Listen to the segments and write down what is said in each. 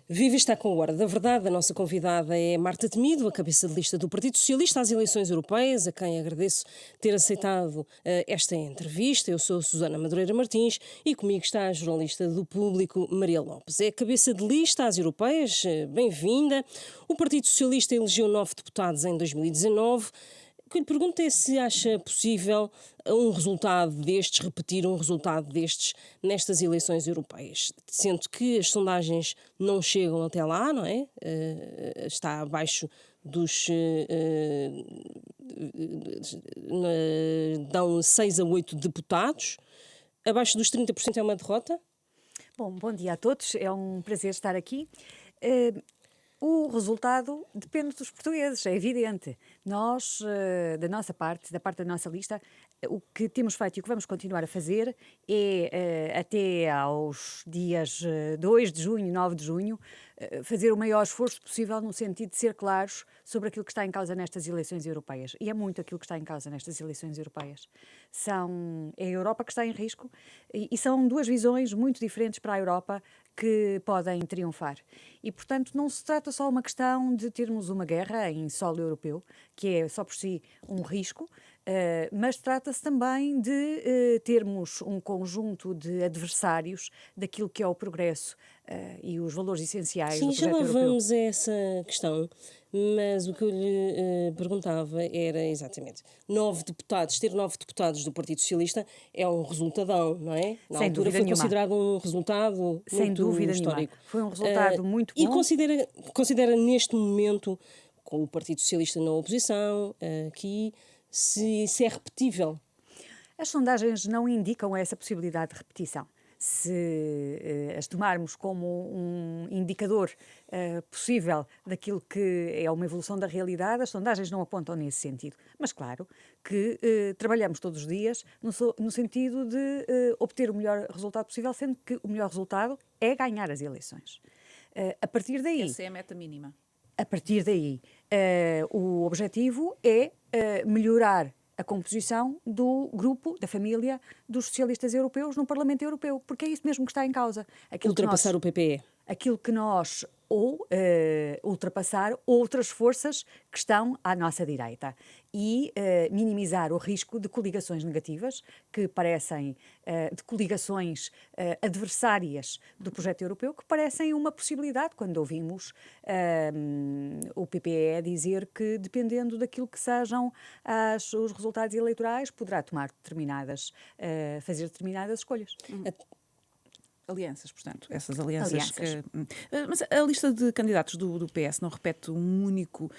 Viva está com a Hora da Verdade. A nossa convidada é Marta Temido, a cabeça de lista do Partido Socialista às eleições europeias, a quem agradeço ter aceitado esta entrevista. Eu sou a Susana Madureira Martins e comigo está a jornalista do Público, Maria Lopes. É a cabeça de lista às europeias, bem-vinda. O Partido Socialista elegeu 9 deputados em 2019. O que eu lhe pergunto é se acha possível um resultado destes, repetir um resultado destes nestas eleições europeias. Sendo que as sondagens não chegam até lá, não é? Está abaixo dos... dão 6 a 8 deputados. Abaixo dos 30% é uma derrota? Bom dia a todos. É um prazer estar aqui. O resultado depende dos portugueses, é evidente. Nós, da nossa parte, da parte da nossa lista, o que temos feito e o que vamos continuar a fazer é, até aos dias 2 de junho, 9 de junho, fazer o maior esforço possível no sentido de ser claros sobre aquilo que está em causa nestas eleições europeias. E é muito aquilo que está em causa nestas eleições europeias. É a Europa que está em risco e são duas visões muito diferentes para a Europa que podem triunfar. E, portanto, não se trata só uma questão de termos uma guerra em solo europeu, que é só por si um risco, mas trata-se também de termos um conjunto de adversários daquilo que é o progresso e os valores essenciais do projeto europeu. Sim, já lá vamos a essa questão, mas o que eu lhe perguntava era exatamente, ter 9 deputados do Partido Socialista é um resultadão, não é? Na Sem altura dúvida foi nenhuma. considerado um resultado Sem muito dúvida histórico. nenhuma. Foi um resultado muito bom. E considera neste momento, com o Partido Socialista na oposição, aqui, se é repetível? As sondagens não indicam essa possibilidade de repetição. Se as tomarmos como um indicador possível daquilo que é uma evolução da realidade, as sondagens não apontam nesse sentido. Mas claro que trabalhamos todos os dias no sentido de obter o melhor resultado possível, sendo que o melhor resultado é ganhar as eleições. A partir daí... Essa é a meta mínima. A partir daí, o objetivo é melhorar a composição do grupo, da família dos socialistas europeus no Parlamento Europeu, porque é isso mesmo que está em causa. Ultrapassar o PPE. Aquilo que nós, ou ultrapassar outras forças que estão à nossa direita e minimizar o risco de coligações negativas, que parecem, de coligações adversárias do projeto europeu, que parecem uma possibilidade, quando ouvimos o PPE dizer que, dependendo daquilo que sejam os resultados eleitorais, poderá fazer determinadas escolhas. Alianças, portanto, essas alianças. Mas a lista de candidatos do PS não repete um único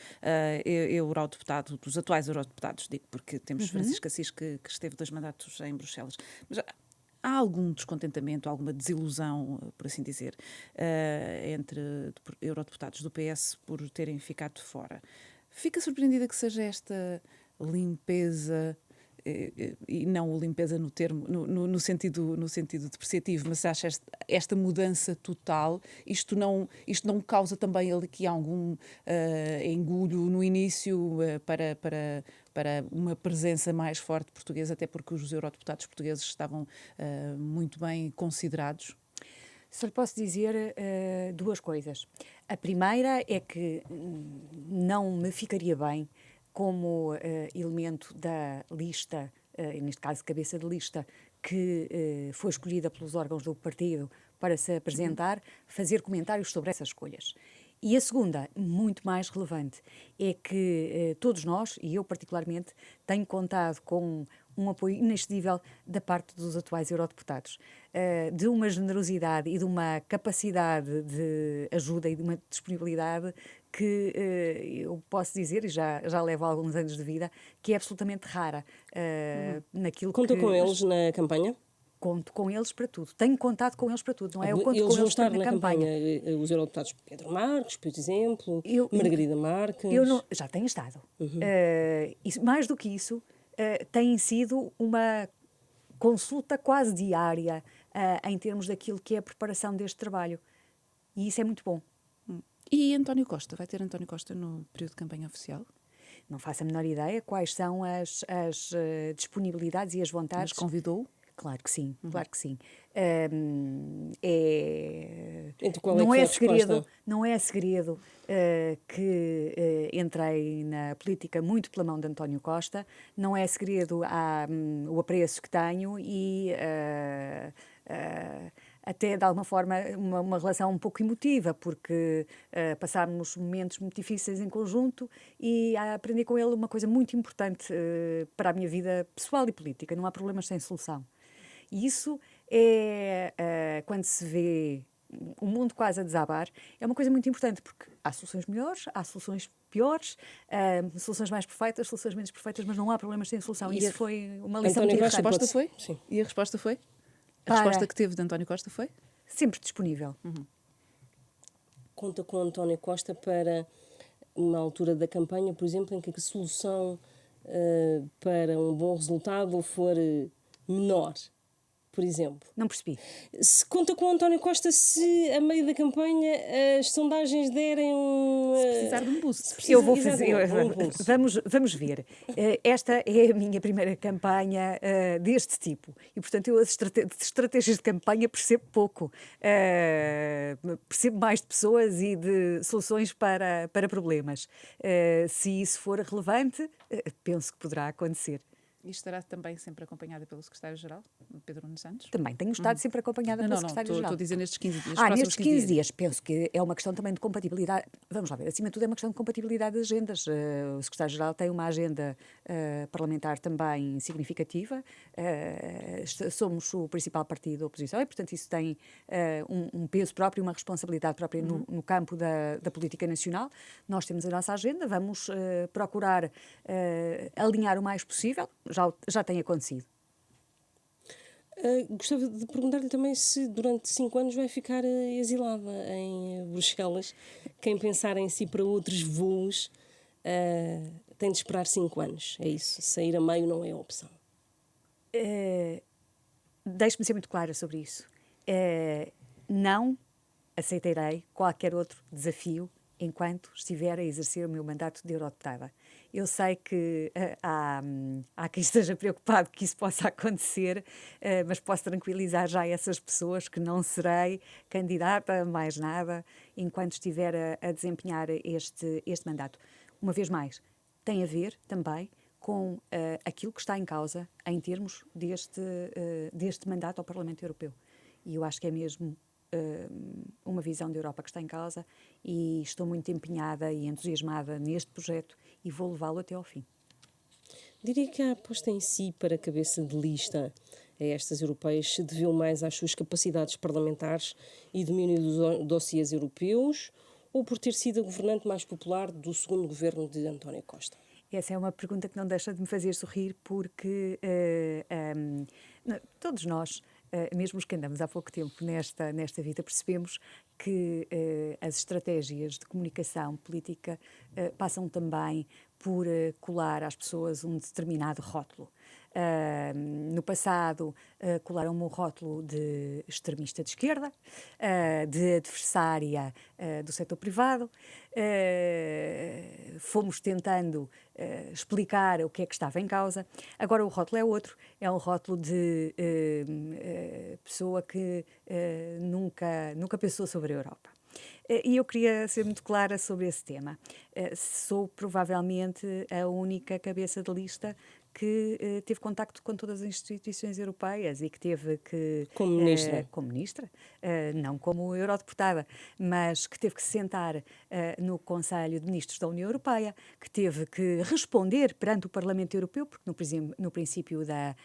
eurodeputado, dos atuais eurodeputados, digo, porque temos Francisco Assis que esteve 2 mandatos em Bruxelas. Mas há algum descontentamento, alguma desilusão, por assim dizer, entre eurodeputados do PS por terem ficado fora? Fica surpreendida que seja esta limpeza, e não o limpeza no sentido depreciativo, mas acha esta mudança total, isto não causa também aqui algum engulho no início para uma presença mais forte portuguesa, até porque os eurodeputados portugueses estavam muito bem considerados? Só lhe posso dizer 2 coisas. A primeira é que não me ficaria bem como elemento da lista, neste caso cabeça de lista, que foi escolhida pelos órgãos do partido para se apresentar, fazer comentários sobre essas escolhas. E a segunda, muito mais relevante, é que todos nós, e eu particularmente, tenho contado com um apoio inexcedível da parte dos atuais eurodeputados, de uma generosidade e de uma capacidade de ajuda e de uma disponibilidade que eu posso dizer, e já levo alguns anos de vida, que é absolutamente rara naquilo que... Conta com eles na campanha? Conto com eles para tudo. Tenho contado com eles para tudo, não é? Eu conto Eles com vão eles estar para na a campanha. os eurodeputados Pedro Marques, por exemplo, Margarida Marques. Já têm estado. E mais do que isso, tem sido uma consulta quase diária em termos daquilo que é a preparação deste trabalho. E isso é muito bom. E António Costa? Vai ter António Costa no período de campanha oficial? Não faço a menor ideia quais são as disponibilidades e as vontades. Mas convidou? Claro que sim, claro que sim. É Então, qual é que foi a resposta? Não é segredo que entrei na política muito pela mão de António Costa, não é segredo o apreço que tenho e até de alguma forma uma relação um pouco emotiva, porque passámos momentos muito difíceis em conjunto e aprendi com ele uma coisa muito importante para a minha vida pessoal e política: não há problemas sem solução. E isso é, quando se vê o mundo quase a desabar, é uma coisa muito importante, porque há soluções melhores, há soluções piores, soluções mais perfeitas, soluções menos perfeitas, mas não há problemas sem solução. E isso foi uma lição António muito Costa importante. resposta foi? Sim. E a resposta foi? A Para- resposta que teve de António Costa foi? Sempre disponível. Conta com António Costa para uma altura da campanha, por exemplo, em que a solução para um bom resultado for menor, por exemplo. Não percebi. Se conta com António Costa se, a meio da campanha, as sondagens derem Se precisar de um boost. se precisa- Eu vou fazer. exatamente, um impulso. Vamos ver. Esta é a minha primeira campanha deste tipo. E, portanto, eu as estratégias de campanha percebo pouco. Percebo mais de pessoas e de soluções para problemas. Se isso for relevante, penso que poderá acontecer. E estará também sempre acompanhada pelo secretário-geral, Pedro Nuno Santos? Também tenho estado sempre acompanhada pelo secretário-geral. Estou a dizer nestes 15 dias. próximos Nestes 15 dias, penso que é uma questão também de compatibilidade. Vamos lá ver, acima de tudo é uma questão de compatibilidade de agendas. O secretário-geral tem uma agenda parlamentar também significativa. Somos o principal partido da oposição e, portanto, isso tem um peso próprio, uma responsabilidade própria no campo da política nacional. Nós temos a nossa agenda, vamos procurar alinhar o mais possível. Já tem acontecido. Gostava de perguntar-lhe também se durante 5 anos vai ficar exilada em Bruxelas. Quem pensar em si para outros voos tem de esperar 5 anos. É isso. Sair a meio não é opção. Deixe-me ser muito clara sobre isso. Não aceitarei qualquer outro desafio enquanto estiver a exercer o meu mandato de eurodeputada. Eu sei que há quem esteja preocupado que isso possa acontecer, mas posso tranquilizar já essas pessoas que não serei candidata a mais nada enquanto estiver a desempenhar este mandato. Uma vez mais, tem a ver também com aquilo que está em causa em termos deste mandato ao Parlamento Europeu. E eu acho que é mesmo uma visão da Europa que está em causa e estou muito empenhada e entusiasmada neste projeto e vou levá-lo até ao fim. Diria que a aposta em si para a cabeça de lista a estas europeias se deveu mais às suas capacidades parlamentares e domínio dos dossiês europeus ou por ter sido a governante mais popular do segundo governo de António Costa? Essa é uma pergunta que não deixa de me fazer sorrir porque todos nós, mesmo os que andamos há pouco tempo nesta vida, percebemos que as estratégias de comunicação política passam também por colar às pessoas um determinado rótulo. No passado, colaram-me o rótulo de extremista de esquerda, de adversária do setor privado. Fomos tentando explicar o que é que estava em causa. Agora o rótulo é outro, é um rótulo de pessoa que nunca pensou sobre a Europa. E eu queria ser muito clara sobre esse tema. Sou provavelmente a única cabeça de lista que teve contacto com todas as instituições europeias e que teve que... Como ministra? Como ministra, não como eurodeputada, mas que teve que se sentar no Conselho de Ministros da União Europeia, que teve que responder perante o Parlamento Europeu, porque no princípio da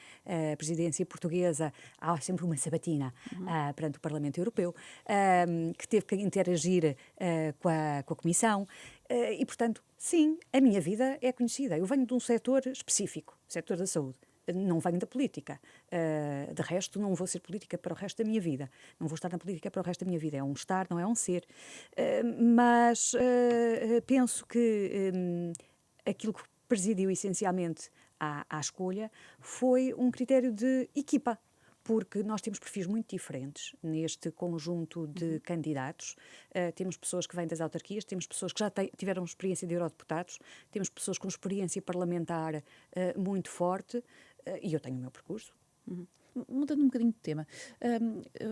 presidência portuguesa há sempre uma sabatina perante o Parlamento Europeu, que teve que interagir com a Comissão. E, portanto, sim, a minha vida é conhecida. Eu venho de um setor específico, o setor da saúde. Não venho da política. De resto, não vou ser política para o resto da minha vida. Não vou estar na política para o resto da minha vida. É um estar, não é um ser. Mas penso que aquilo que presidiu essencialmente à escolha foi um critério de equipa. Porque nós temos perfis muito diferentes neste conjunto de candidatos. Temos pessoas que vêm das autarquias, temos pessoas que já tiveram experiência de eurodeputados, temos pessoas com experiência parlamentar muito forte, e eu tenho o meu percurso. Mudando um bocadinho de tema,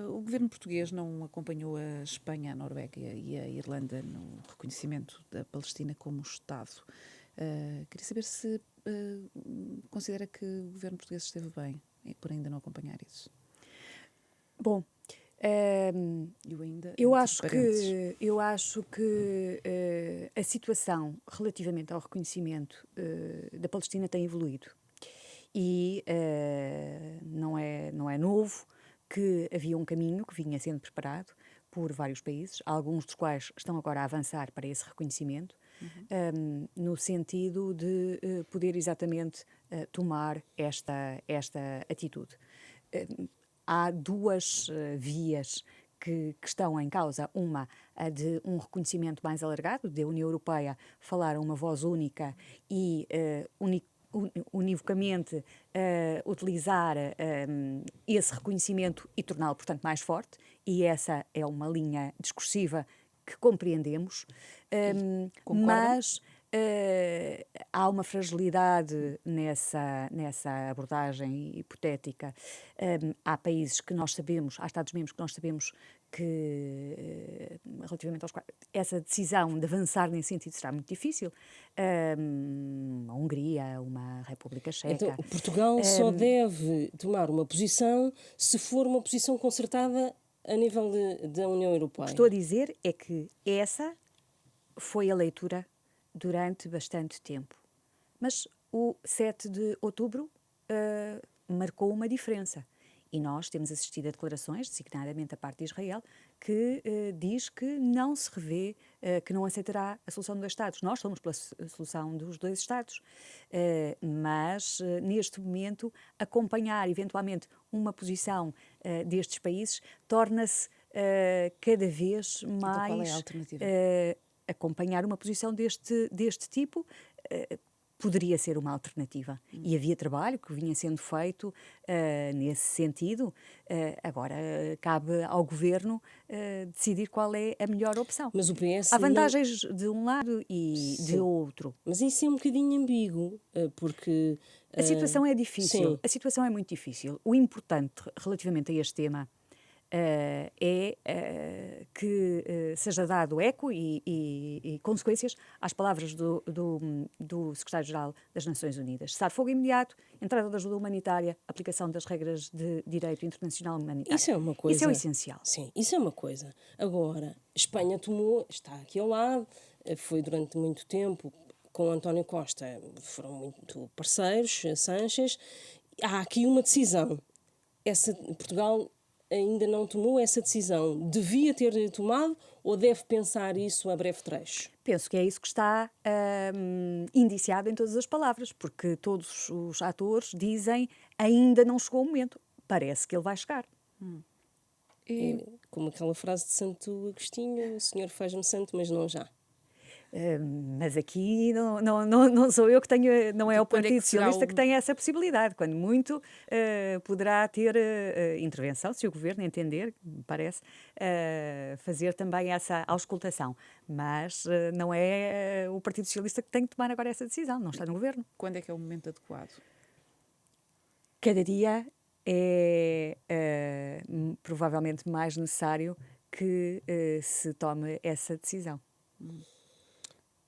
o governo português não acompanhou a Espanha, a Noruega e a Irlanda no reconhecimento da Palestina como Estado. Queria saber se considera que o governo português esteve bem por ainda não acompanhar isso. Bom, eu acho que a situação relativamente ao reconhecimento da Palestina tem evoluído. E não é novo que havia um caminho que vinha sendo preparado por vários países, alguns dos quais estão agora a avançar para esse reconhecimento, no sentido de poder exatamente tomar esta atitude. Há duas vias que estão em causa. Uma, a de um reconhecimento mais alargado, da União Europeia falar a uma voz única e univocamente utilizar esse reconhecimento e torná-lo, portanto, mais forte, e essa é uma linha discursiva que compreendemos, mas há uma fragilidade nessa abordagem hipotética. Há países que nós sabemos, há Estados-membros que nós sabemos que, relativamente aos quais essa decisão de avançar nesse sentido será muito difícil. Uma Hungria, uma República Checa. Então, Portugal só deve tomar uma posição se for uma posição concertada a nível da União Europeia. O que estou a dizer é que essa foi a leitura durante bastante tempo. Mas o 7 de outubro marcou uma diferença. E nós temos assistido a declarações, designadamente da parte de Israel, que diz que não se revê, que não aceitará a solução de dois Estados. Nós somos pela solução dos dois Estados. Mas, neste momento, acompanhar eventualmente uma posição destes países torna-se cada vez mais... Então, qual é a alternativa? Acompanhar uma posição deste tipo poderia ser uma alternativa. E havia trabalho que vinha sendo feito nesse sentido. Agora, cabe ao Governo decidir qual é a melhor opção. Mas o PS há vantagens de um lado e de outro. Mas isso é um bocadinho ambíguo, porque... A situação é difícil. Sim. A situação é muito difícil. O importante relativamente a este tema é que seja dado eco e consequências às palavras do Secretário-Geral das Nações Unidas. Cessar-fogo imediato, entrada de ajuda humanitária, aplicação das regras de direito internacional humanitário. Isso é uma coisa... Isso é o essencial. Sim, isso é uma coisa. Agora, Espanha tomou, está aqui ao lado, foi durante muito tempo com António Costa, foram muito parceiros, Sánchez. Há aqui uma decisão. Portugal ainda não tomou essa decisão. Devia ter tomado ou deve pensar isso a breve trecho? Penso que é isso que está indiciado em todas as palavras, porque todos os atores dizem ainda não chegou o momento. Parece que ele vai chegar. É como aquela frase de Santo Agostinho: o Senhor faz-me santo, mas não já. Mas aqui não sou eu que tenho, não é o Partido Socialista que tem essa possibilidade. Quando muito, poderá ter intervenção, se o Governo entender, me parece, fazer também essa auscultação. Mas não é o Partido Socialista que tem que tomar agora essa decisão, não está no Governo. Quando é que é o momento adequado? Cada dia é provavelmente mais necessário que se tome essa decisão.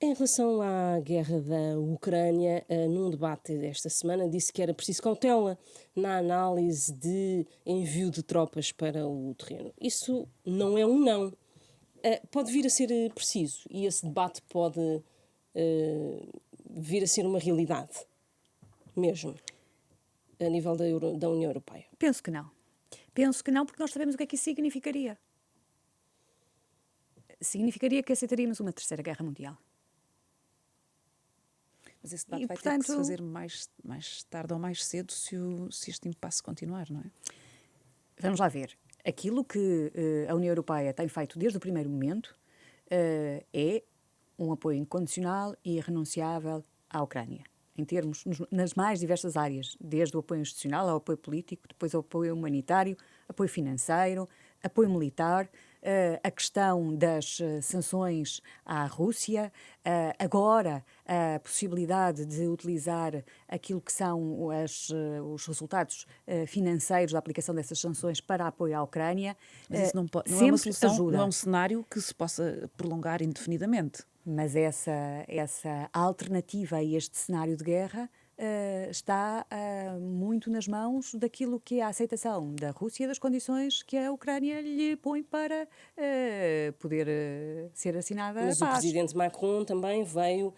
Em relação à guerra da Ucrânia, num debate desta semana, disse que era preciso cautela na análise de envio de tropas para o terreno. Isso não é um não. Pode vir a ser preciso e esse debate pode vir a ser uma realidade, mesmo, a nível da União Europeia. Penso que não. Penso que não, porque nós sabemos o que é que isso significaria. Significaria que aceitaríamos uma terceira guerra mundial. Mas esse debate vai ter que se fazer mais tarde ou mais cedo se este impasse continuar, não é? Vamos lá ver. Aquilo que a União Europeia tem feito desde o primeiro momento é um apoio incondicional e irrenunciável à Ucrânia, em termos, nas mais diversas áreas, desde o apoio institucional ao apoio político, depois ao apoio humanitário, apoio financeiro, apoio militar, a questão das sanções à Rússia, agora a possibilidade de utilizar aquilo que são os resultados financeiros da aplicação dessas sanções para apoio à Ucrânia. Mas isso não é uma sempre solução, ajuda. não é um cenário que se possa prolongar indefinidamente. Mas essa alternativa a este cenário de guerra está muito nas mãos daquilo que é a aceitação da Rússia das condições que a Ucrânia lhe põe para poder ser assinada Mas a o paz. presidente Macron também veio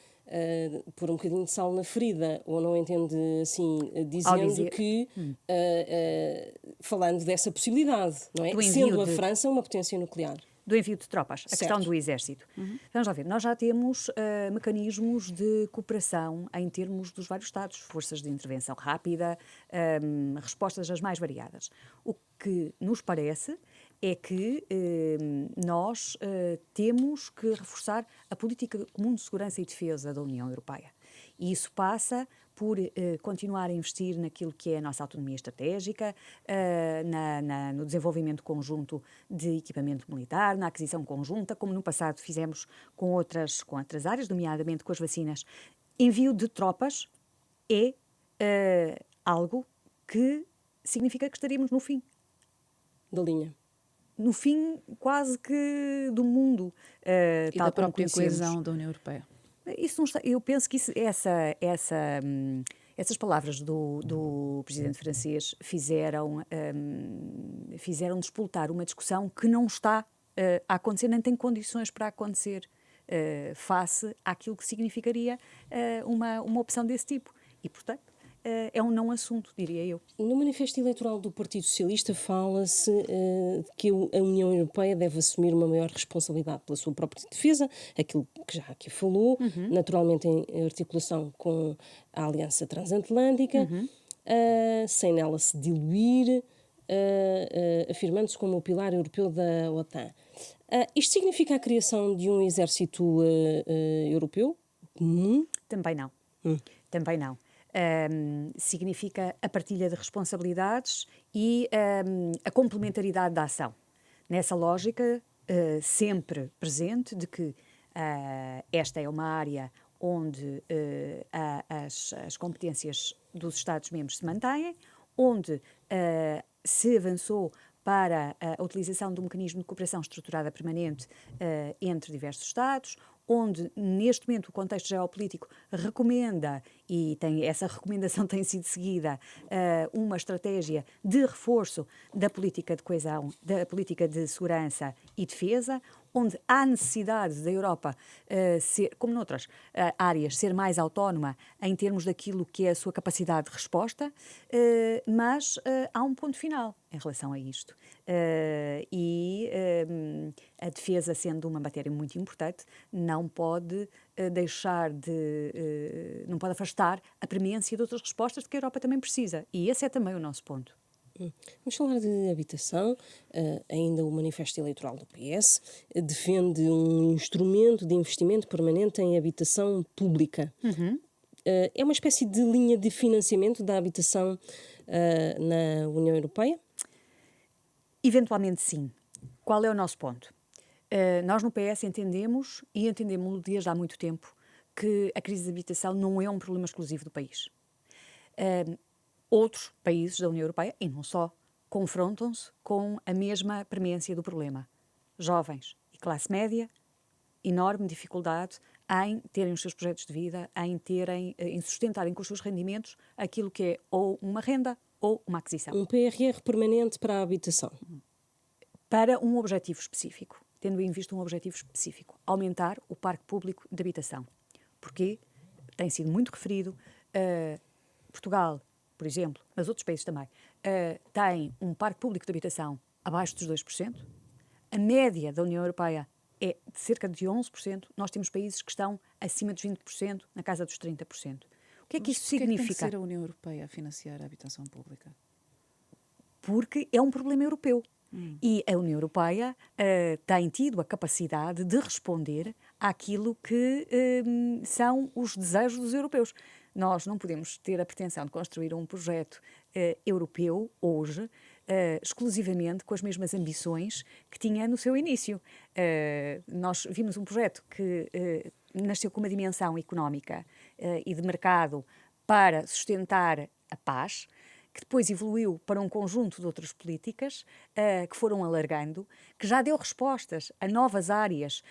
pôr um bocadinho de sal na ferida, ou não entende assim, dizendo dizer- que, falando dessa possibilidade, não é? Do envio Sendo a de- França uma potência nuclear. Do envio de tropas, a Certo. questão do exército. Vamos lá ver, nós já temos mecanismos de cooperação em termos dos vários Estados, forças de intervenção rápida, respostas as mais variadas. O que nos parece é que nós temos que reforçar a política comum de segurança e defesa da União Europeia. E isso passa por continuar a investir naquilo que é a nossa autonomia estratégica, no desenvolvimento conjunto de equipamento militar, na aquisição conjunta, como no passado fizemos com outras áreas, nomeadamente com as vacinas. Envio de tropas é algo que significa que estaríamos no fim. Da linha. No fim quase que do mundo, E tal da como própria conhecemos. coesão da União Europeea. Isso não está, eu penso que essas palavras do presidente francês fizeram despoltar uma discussão que não está a acontecer, nem tem condições para acontecer face àquilo que significaria uma opção desse tipo. E, portanto, é um não assunto, diria eu. No manifesto eleitoral do Partido Socialista fala-se de que a União Europeia deve assumir uma maior responsabilidade pela sua própria defesa, aquilo que já aqui falou, naturalmente em articulação com a Aliança Transatlântica, sem nela se diluir, afirmando-se como o pilar europeu da OTAN. Isto significa a criação de um exército europeu comum? Também não. Também não. Significa a partilha de responsabilidades e a complementaridade da ação. Nessa lógica, sempre presente de que esta é uma área onde as competências dos Estados-membros se mantêm, onde se avançou para a utilização de um mecanismo de cooperação estruturada permanente entre diversos Estados, onde, neste momento, o contexto geopolítico recomenda, e essa recomendação tem sido seguida, uma estratégia de reforço da política de coesão, da política de segurança e defesa, onde há necessidade da Europa, como noutras áreas, ser mais autónoma em termos daquilo que é a sua capacidade de resposta, mas há um ponto final em relação a isto. A defesa, sendo uma matéria muito importante, não pode não pode afastar a premência de outras respostas de que a Europa também precisa. E esse é também o nosso ponto. Vamos falar de habitação. Ainda o manifesto eleitoral do PS defende um instrumento de investimento permanente em habitação pública. É uma espécie de linha de financiamento da habitação na União Europeia? Eventualmente, sim. Qual é o nosso ponto? Nós no PS entendemos, e entendemos desde há muito tempo, que a crise de habitação não é um problema exclusivo do país. Outros países da União Europeia, e não só, confrontam-se com a mesma premência do problema. Jovens e classe média, enorme dificuldade em terem os seus projetos de vida, em sustentarem com os seus rendimentos aquilo que é ou uma renda ou uma aquisição. Um PRR permanente para a habitação. Para um objetivo específico, tendo em vista um objetivo específico, aumentar o parque público de habitação. Porque tem sido muito referido, Portugal, por exemplo, mas outros países também, têm um parque público de habitação abaixo dos 2%. A média da União Europeia é de cerca de 11%. Nós temos países que estão acima dos 20%, na casa dos 30%. O que é que isto significa? Tem que ser a União Europeia a financiar a habitação pública? Porque é um problema europeu. E a União Europeia tem tido a capacidade de responder àquilo que são os desejos dos europeus. Nós não podemos ter a pretensão de construir um projeto europeu hoje exclusivamente com as mesmas ambições que tinha no seu início. Nós vimos um projeto que nasceu com uma dimensão económica e de mercado para sustentar a paz, que depois evoluiu para um conjunto de outras políticas que foram alargando, que já deu respostas a novas áreas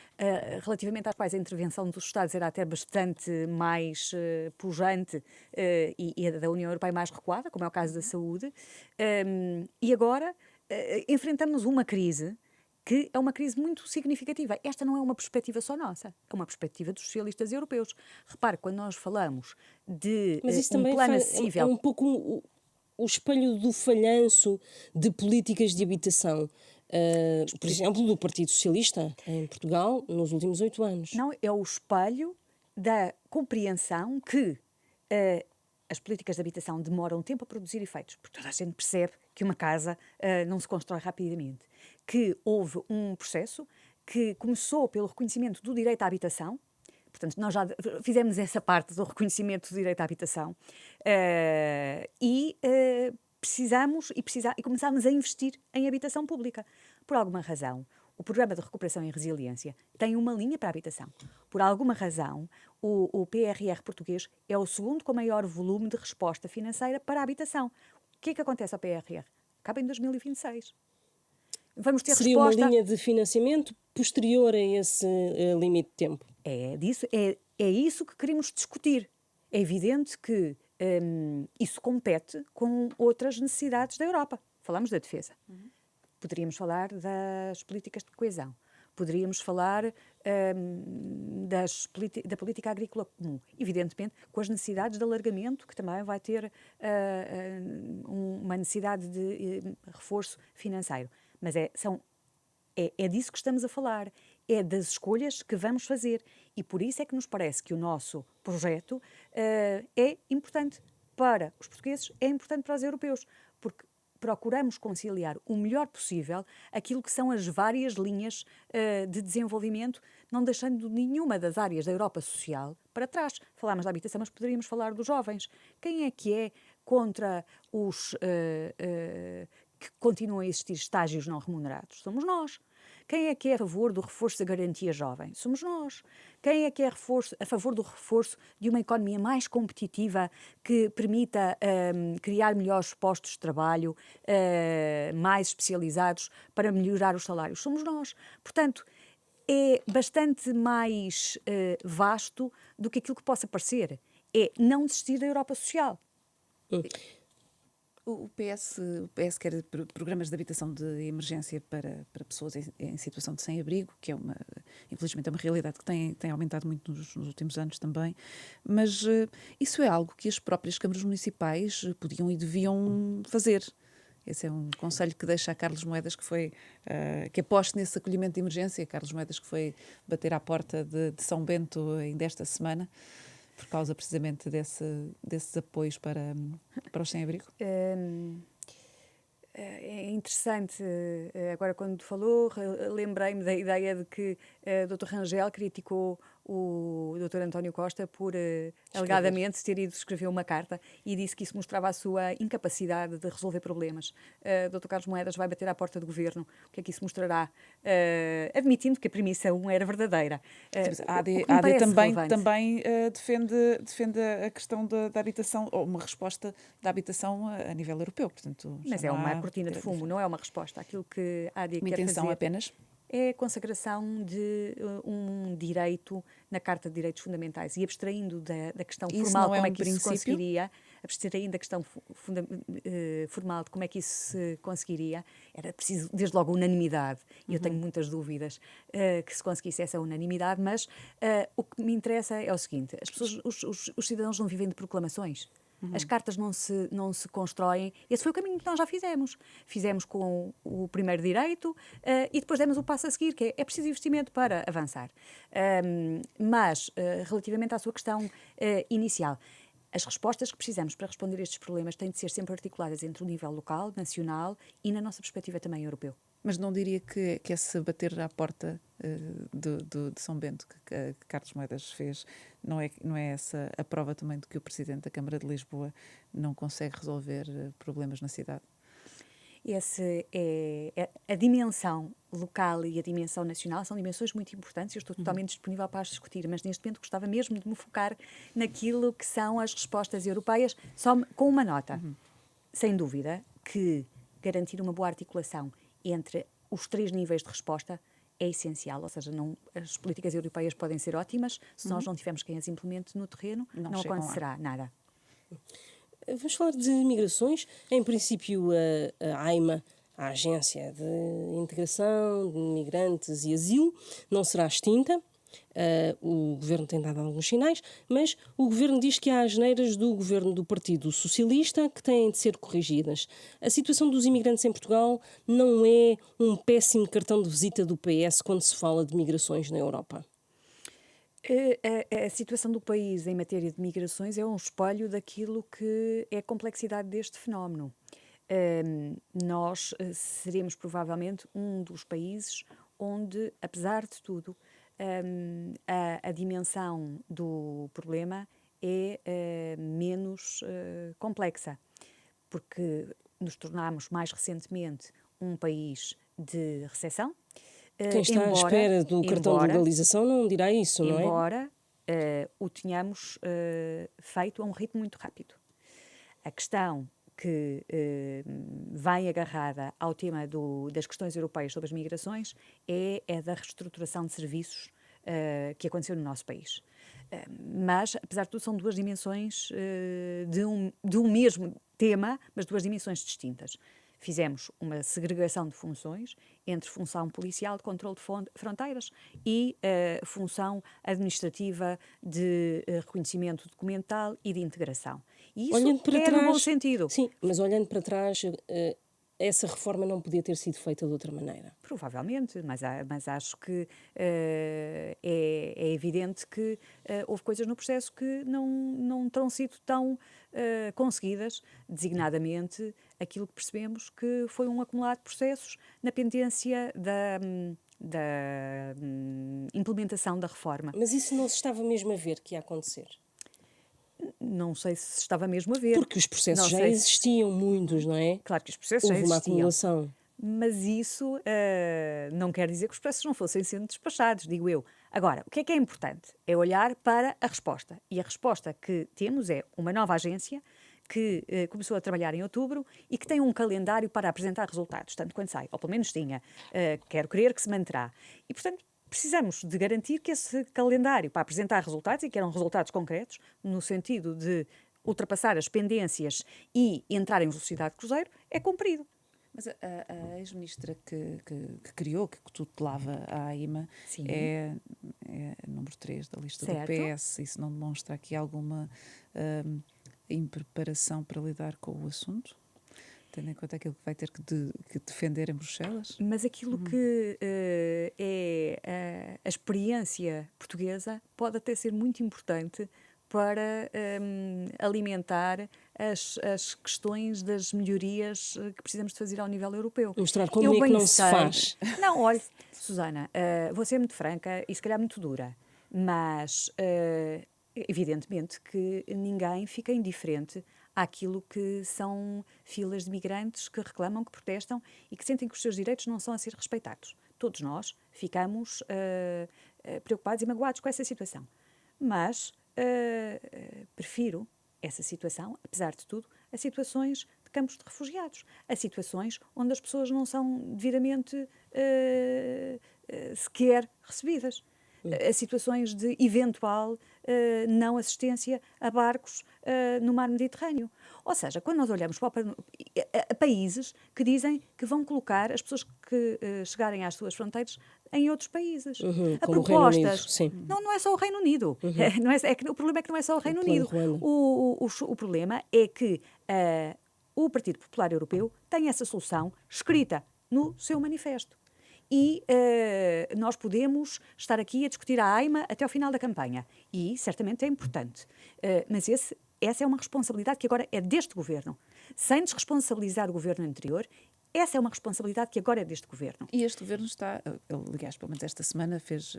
relativamente às quais a intervenção dos Estados era até bastante mais pujante e a da União Europeia mais recuada, como é o caso da saúde. E agora enfrentamos uma crise que é uma crise muito significativa. Esta não é uma perspectiva só nossa, é uma perspectiva dos socialistas europeus. Repare, quando nós falamos de Mas isso um também plano é acessível... um pouco o espelho do falhanço de políticas de habitação, por exemplo, do Partido Socialista em Portugal nos últimos 8 anos. Não, é o espelho da compreensão que as políticas de habitação demoram tempo a produzir efeitos, porque toda a gente percebe que uma casa não se constrói rapidamente, que houve um processo que começou pelo reconhecimento do direito à habitação. Portanto, nós já fizemos essa parte do reconhecimento do direito à habitação e começámos a investir em habitação pública. Por alguma razão, o Programa de Recuperação e Resiliência tem uma linha para a habitação. Por alguma razão, o PRR português é o segundo com maior volume de resposta financeira para a habitação. O que é que acontece ao PRR? Acaba em 2026. Vamos ter Seria resposta... uma linha de financiamento posterior a esse limite de tempo. É isso que queremos discutir. É evidente que isso compete com outras necessidades da Europa. Falamos da defesa. Poderíamos falar das políticas de coesão. Poderíamos falar da política agrícola comum. Evidentemente, com as necessidades de alargamento, que também vai ter uma necessidade de reforço financeiro. Mas é disso que estamos a falar, é das escolhas que vamos fazer. E por isso é que nos parece que o nosso projeto é importante para os portugueses, é importante para os europeus, porque procuramos conciliar o melhor possível aquilo que são as várias linhas de desenvolvimento, não deixando nenhuma das áreas da Europa social para trás. Falámos da habitação, mas poderíamos falar dos jovens. Quem é contra os... que continuam a existir estágios não remunerados? Somos nós. Quem é a favor do reforço da garantia jovem? Somos nós. Quem é a favor do reforço de uma economia mais competitiva que permita criar melhores postos de trabalho, mais especializados para melhorar os salários? Somos nós. Portanto, é bastante mais vasto do que aquilo que possa parecer. É não desistir da Europa social. O PS quer programas de habitação de emergência para pessoas em situação de sem-abrigo, que infelizmente é uma realidade que tem aumentado muito nos últimos anos também, mas isso é algo que as próprias câmaras municipais podiam e deviam fazer. Esse é um conselho que deixa a Carlos Moedas, que aposte nesse acolhimento de emergência. Carlos Moedas, que foi bater à porta de São Bento ainda esta semana, por causa precisamente desses apoios para os sem-abrigo? É interessante, agora quando falou, lembrei-me da ideia de que o Dr. Rangel criticou o Dr. António Costa por alegadamente ter ido escrever uma carta e disse que isso mostrava a sua incapacidade de resolver problemas. Dr. Carlos Moedas vai bater à porta do governo. O que é que isso mostrará? Admitindo que a premissa 1 era verdadeira. A AD também defende a questão da habitação, ou uma resposta da habitação a nível europeu. Portanto, mas é uma cortina de fumo, não é uma resposta. Aquilo que a AD uma quer intenção fazer apenas? É a consagração de um direito na Carta de Direitos Fundamentais e abstraindo da questão Isso formal, não é como é um que isso se princípio? conseguiria, abstraindo da questão formal de como é que isso se conseguiria, era preciso, desde logo, unanimidade. E eu tenho muitas dúvidas que se conseguisse essa unanimidade, mas o que me interessa é o seguinte, as pessoas, os cidadãos não vivem de proclamações. As cartas não se constroem. Esse foi o caminho que nós já fizemos. Fizemos com o primeiro direito e depois demos o passo a seguir, que é preciso investimento para avançar. Mas, relativamente à sua questão inicial, as respostas que precisamos para responder a estes problemas têm de ser sempre articuladas entre o nível local, nacional e, na nossa perspectiva, também europeu. Mas não diria que esse bater à porta de São Bento que Carlos Moedas fez, não é essa a prova também de que o Presidente da Câmara de Lisboa não consegue resolver problemas na cidade? A dimensão local e a dimensão nacional são dimensões muito importantes. Eu estou totalmente disponível para as discutir, mas neste momento gostava mesmo de me focar naquilo que são as respostas europeias, só com uma nota. Sem dúvida que garantir uma boa articulação entre os 3 níveis de resposta é essencial, ou seja, as políticas europeias podem ser ótimas, se nós não tivermos quem as implemente no terreno, não acontecerá nada. Vamos falar de migrações. Em princípio, a AIMA, a Agência de Integração de Migrantes e Asilo, não será extinta. O Governo tem dado alguns sinais, mas o Governo diz que há asneiras do Governo do Partido Socialista que têm de ser corrigidas. A situação dos imigrantes em Portugal não é um péssimo cartão de visita do PS quando se fala de migrações na Europa? A situação do país em matéria de migrações é um espelho daquilo que é a complexidade deste fenómeno. Nós seremos provavelmente um dos países onde, apesar de tudo, a dimensão do problema é menos complexa, porque nos tornámos mais recentemente um país de recessão. Quem está à espera do cartão de legalização não dirá isso, não é? Embora o tenhamos feito a um ritmo muito rápido. A questão que vem agarrada ao tema das questões europeias sobre as migrações é da reestruturação de serviços que aconteceu no nosso país. Mas, apesar de tudo, são 2 dimensões de um mesmo tema, mas 2 dimensões distintas. Fizemos uma segregação de funções entre função policial de controle de fronteiras e função administrativa de reconhecimento documental e de integração. E isso no bom sentido. Sim, mas olhando para trás, essa reforma não podia ter sido feita de outra maneira. Provavelmente, mas acho que é evidente que houve coisas no processo que não terão sido tão conseguidas, designadamente aquilo que percebemos que foi um acumulado de processos na pendência da implementação da reforma. Mas isso não se estava mesmo a ver que ia acontecer? Não sei se estava mesmo a ver. Porque os processos já existiam muitos, não é? Claro que os processos já existiam. Houve uma acumulação. Mas isso não quer dizer que os processos não fossem sendo despachados, digo eu. Agora, o que é importante? É olhar para a resposta. E a resposta que temos é uma nova agência que começou a trabalhar em outubro e que tem um calendário para apresentar resultados, tanto quanto sai, ou pelo menos tinha. Quero crer que se manterá. E, portanto, precisamos de garantir que esse calendário para apresentar resultados, e que eram resultados concretos, no sentido de ultrapassar as pendências e entrar em velocidade de cruzeiro, é cumprido. Mas a ex-ministra que criou, que tutelava a AIMA, é número 3 da lista do PS. Isso não demonstra aqui alguma impreparação para lidar com o assunto? Tendo em conta aquilo que vai ter que defender em Bruxelas? Mas aquilo que é a experiência portuguesa pode até ser muito importante para alimentar as questões das melhorias que precisamos de fazer ao nível europeu. Mostrar como é que não se faz. Não, olha, Susana, vou ser muito franca e se calhar muito dura, mas evidentemente que ninguém fica indiferente àquilo que são filas de migrantes que reclamam, que protestam e que sentem que os seus direitos não são a ser respeitados. Todos nós ficamos preocupados e magoados com essa situação. Mas prefiro essa situação, apesar de tudo, a situações de campos de refugiados, a situações onde as pessoas não são devidamente sequer recebidas, a situações de eventual não assistência a barcos no mar Mediterrâneo. Ou seja, quando nós olhamos para países que dizem que vão colocar as pessoas que chegarem às suas fronteiras em outros países. A propostas. Não é só o Reino Unido. O problema é que não é só o Reino Unido. O problema é que o Partido Popular Europeu tem essa solução escrita no seu manifesto. E nós podemos estar aqui a discutir a AIMA até ao final da campanha. E certamente é importante. Mas essa é uma responsabilidade que agora é deste governo. Sem desresponsabilizar o governo anterior, essa é uma responsabilidade que agora é deste governo. E este governo está, aliás, pelo menos esta semana fez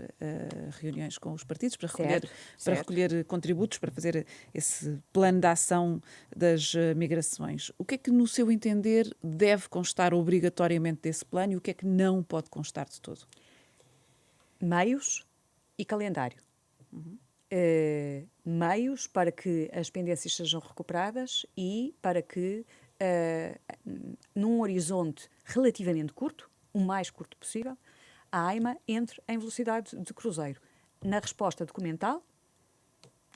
reuniões com os partidos para Certo. recolher contributos, para fazer esse plano de ação das migrações. O que é que, no seu entender, deve constar obrigatoriamente desse plano e o que é que não pode constar de todo? Meios e calendário. Meios para que as pendências sejam recuperadas e para que, num horizonte relativamente curto, o mais curto possível, a AIMA entre em velocidade de cruzeiro. Na resposta documental,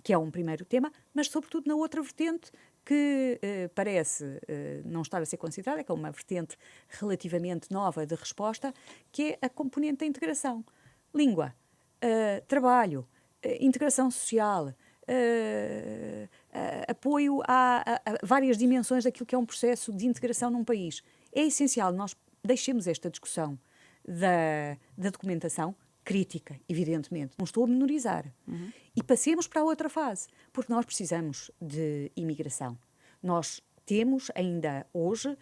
que é um primeiro tema, mas sobretudo na outra vertente que parece não estar a ser considerada, que é uma vertente relativamente nova de resposta, que é a componente da integração. Língua, trabalho, integração social, apoio a várias dimensões daquilo que é um processo de integração num país. É essencial nós deixemos esta discussão da documentação crítica, evidentemente, não estou a menorizar, e passemos para a outra fase, porque nós precisamos de imigração. Nós temos ainda hoje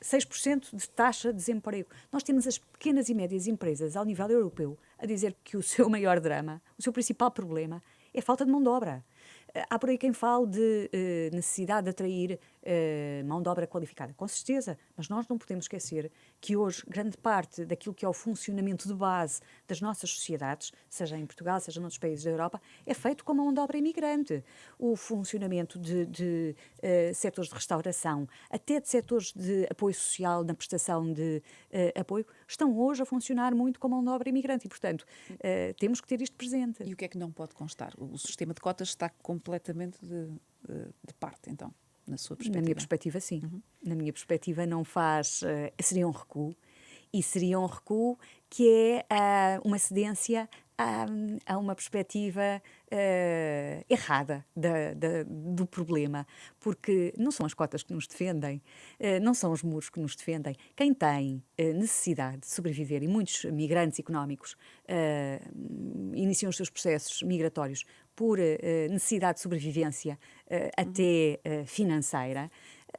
6% de taxa de desemprego. Nós temos as pequenas e médias empresas ao nível europeu a dizer que o seu maior drama, o seu principal problema é a falta de mão de obra. Há por aí quem fale de necessidade de atrair mão de obra qualificada. Com certeza, mas nós não podemos esquecer que hoje grande parte daquilo que é o funcionamento de base das nossas sociedades, seja em Portugal, seja noutros países da Europa, é feito com mão de obra imigrante. O funcionamento de setores de restauração, até de setores de apoio social, na prestação de apoio, estão hoje a funcionar muito com mão de obra imigrante e, portanto, temos que ter isto presente. E o que é que não pode constar? O sistema de cotas está completamente de parte, então, na sua perspectiva? Na minha perspectiva, sim. Na minha perspectiva, não faz... seria um recuo. E seria um recuo que é uma cedência a uma perspectiva errada do problema. Porque não são as cotas que nos defendem, não são os muros que nos defendem. Quem tem necessidade de sobreviver, e muitos migrantes económicos iniciam os seus processos migratórios por necessidade de sobrevivência até financeira,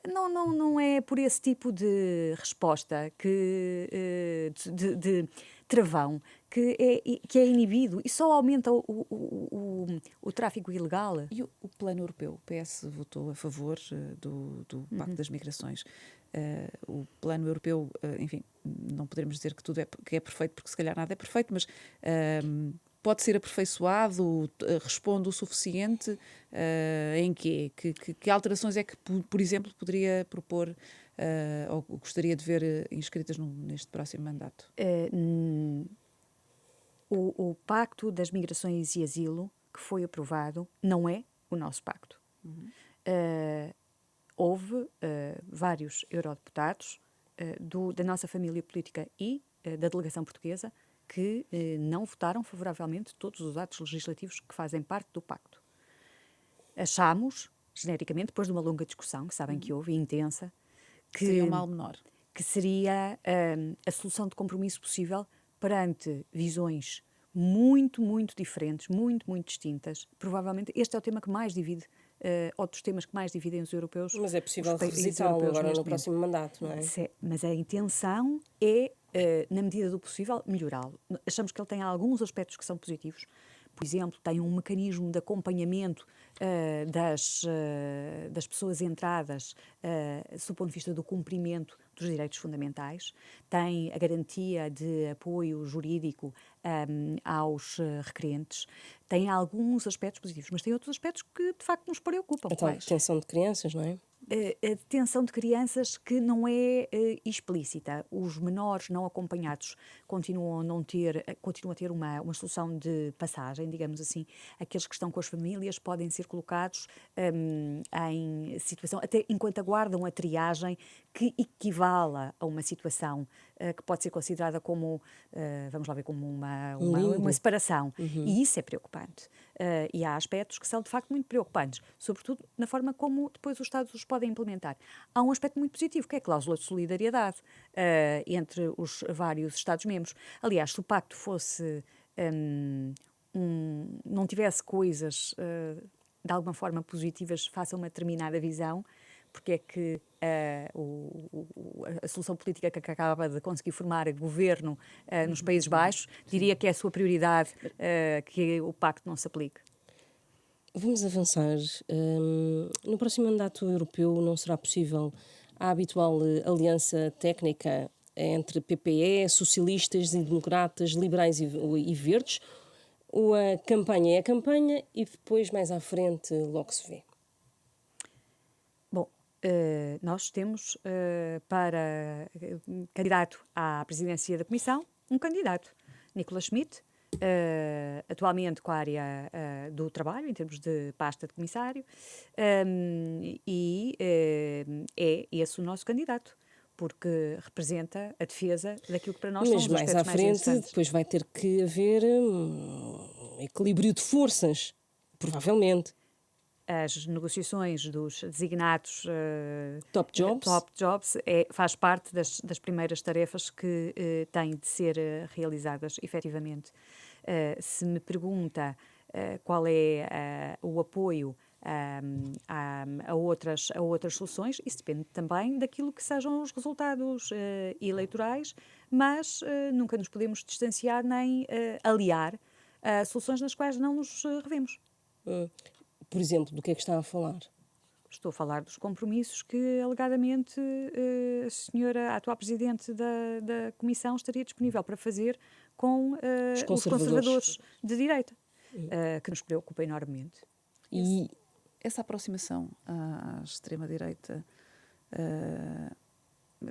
não é por esse tipo de resposta de travão que é inibido e só aumenta o tráfico ilegal. E o plano europeu? O PS votou a favor do Pacto das Migrações. O plano europeu, enfim, não poderemos dizer que tudo que é perfeito, porque se calhar nada é perfeito, mas pode ser aperfeiçoado, responde o suficiente em quê? Que alterações é que, por exemplo, poderia propor ou gostaria de ver inscritas neste próximo mandato? O Pacto das Migrações e Asilo, que foi aprovado, não é o nosso pacto. Houve vários eurodeputados da nossa família política e da delegação portuguesa que não votaram favoravelmente todos os atos legislativos que fazem parte do pacto. Achámos, genericamente, depois de uma longa discussão, que sabem que houve, intensa, que seria um mal menor. Que seria a solução de compromisso possível perante visões muito, muito diferentes, muito, muito distintas. Provavelmente este é o tema que mais divide, ou dos temas que mais dividem os europeus. Mas é possível revisitá-lo agora no próximo mandato, não é? Mas a intenção é, na medida do possível, melhorá-lo. Achamos que ele tem alguns aspectos que são positivos. Por exemplo, tem um mecanismo de acompanhamento das pessoas entradas do ponto de vista do cumprimento dos direitos fundamentais, tem a garantia de apoio jurídico aos requerentes, tem alguns aspectos positivos, mas tem outros aspectos que de facto nos preocupam. A tal detenção de crianças, não é? A detenção de crianças que não é explícita. Os menores não acompanhados continuam a ter uma solução de passagem, digamos assim. Aqueles que estão com as famílias podem ser colocados em situação, até enquanto aguardam a triagem, que equivala a uma situação que pode ser considerada como, vamos lá ver, como uma separação. E isso é preocupante. E há aspectos que são, de facto, muito preocupantes, sobretudo na forma como depois os Estados os podem implementar. Há um aspecto muito positivo, que é a cláusula de solidariedade entre os vários Estados-membros. Aliás, se o pacto fosse não tivesse coisas de alguma forma positivas face a uma determinada visão, porque é que a solução política que acaba de conseguir formar governo nos Países Baixos, diria que é a sua prioridade que o pacto não se aplique. Vamos avançar. No próximo mandato europeu não será possível a habitual aliança técnica entre PPE, socialistas e democratas, liberais e verdes, ou a campanha é a campanha e depois, mais à frente, logo se vê? Bom, nós temos para candidato à presidência da Comissão um candidato, Nicolas Schmit, atualmente com a área do trabalho, em termos de pasta de comissário, e é esse o nosso candidato, porque representa a defesa daquilo que para nós são Mas os mais aspectos à mais frente, interessantes. depois vai ter que haver um equilíbrio de forças, provavelmente. As negociações dos designados Top jobs. faz parte das primeiras tarefas que têm de ser realizadas efetivamente. Se me pergunta qual é o apoio a outras soluções, isso depende também daquilo que sejam os resultados eleitorais, mas nunca nos podemos distanciar nem aliar a soluções nas quais não nos revemos. Por exemplo, do que é que está a falar? Estou a falar dos compromissos que, alegadamente, a senhora, a atual presidente da Comissão, estaria disponível para fazer com os conservadores de direita, que nos preocupa enormemente. E Essa aproximação à extrema-direita,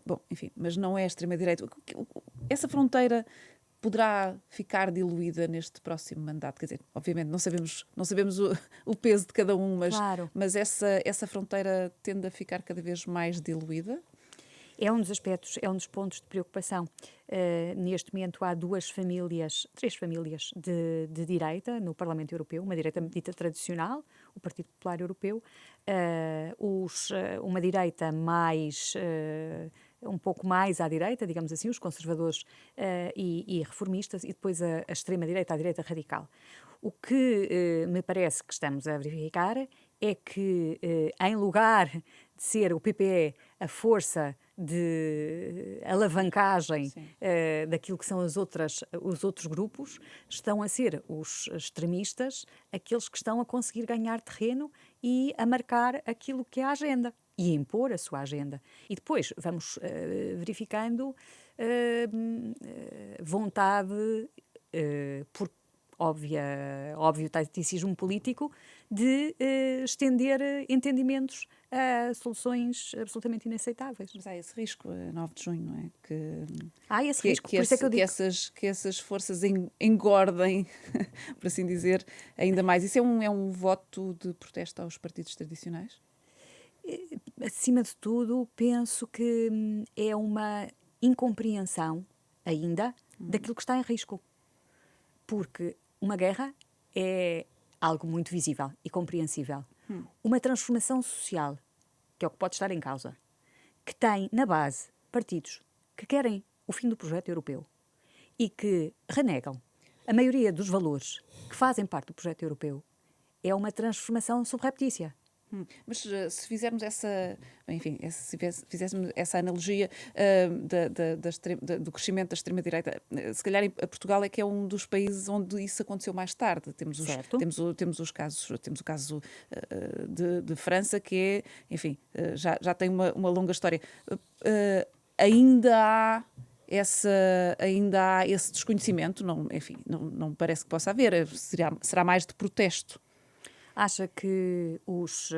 bom, enfim, mas não é a extrema-direita. Essa fronteira poderá ficar diluída neste próximo mandato? Quer dizer, obviamente não sabemos o peso de cada um, Claro. mas essa fronteira tende a ficar cada vez mais diluída? É um dos aspectos, é um dos pontos de preocupação. Neste momento há três famílias de direita no Parlamento Europeu, uma direita dita tradicional, o Partido Popular Europeu, uma direita um pouco mais à direita, digamos assim, os conservadores e reformistas, e depois a extrema-direita, a direita radical. O que me parece que estamos a verificar é que, em lugar de ser o PPE a força de alavancagem daquilo que são os outros grupos, estão a ser os extremistas aqueles que estão a conseguir ganhar terreno e a marcar aquilo que é a agenda e a impor a sua agenda. E depois vamos verificando vontade por óbvio taticismo político de estender entendimentos a soluções absolutamente inaceitáveis. Mas há esse risco, 9 de junho, não é? Há esse risco, por isso é que eu digo que essas forças engordem, por assim dizer, ainda mais. Isso é um voto de protesto aos partidos tradicionais? Acima de tudo, penso que é uma incompreensão ainda daquilo que está em risco. Porque uma guerra é algo muito visível e compreensível. Uma transformação social, que é o que pode estar em causa, que tem na base partidos que querem o fim do projeto europeu e que renegam a maioria dos valores que fazem parte do projeto europeu, é uma transformação subreptícia. Mas se fizermos se fizéssemos essa analogia do crescimento da extrema-direita, se calhar a Portugal é que é um dos países onde isso aconteceu mais tarde. Temos o caso de França, que é, enfim, já tem uma longa história. Ainda há esse desconhecimento, não me parece que possa haver. Será mais de protesto. Acha que os